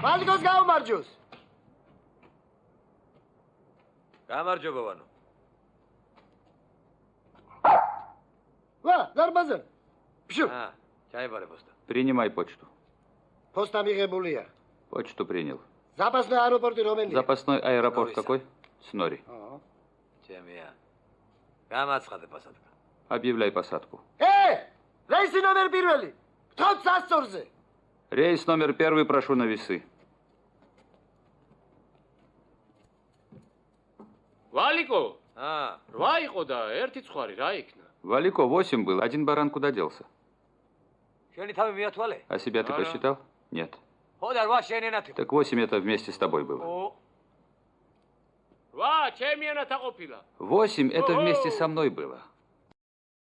ვალიკოს გაუმარჯოს. გამარჯობა ვანო. ვა, დარბაზა. Пшу. ჩაებარე პოსტა. Принимай почту. Поста მიღებულია. Почту принял. Запасной аэропорт რომელია? Запасной аэропорт какой? Снори. ჩემია. გამაცხადე პასატკა. Объявляй посадку. Рейси номер პირველი. Вход სასწორზე. Рейс номер 1 прошу на весы. Валико? Рვა იყო და ერთი ცხარი რა იქნა? Валико 8 был, один баран куда делся? შენი თავი მიათვალე? А себя ты посчитал? Нет. ხო და 8 შენი ენათი. Так 8 это вместе с тобой было. 8 ჩემი ენათა ყოფილა. 8 это вместе со мной было.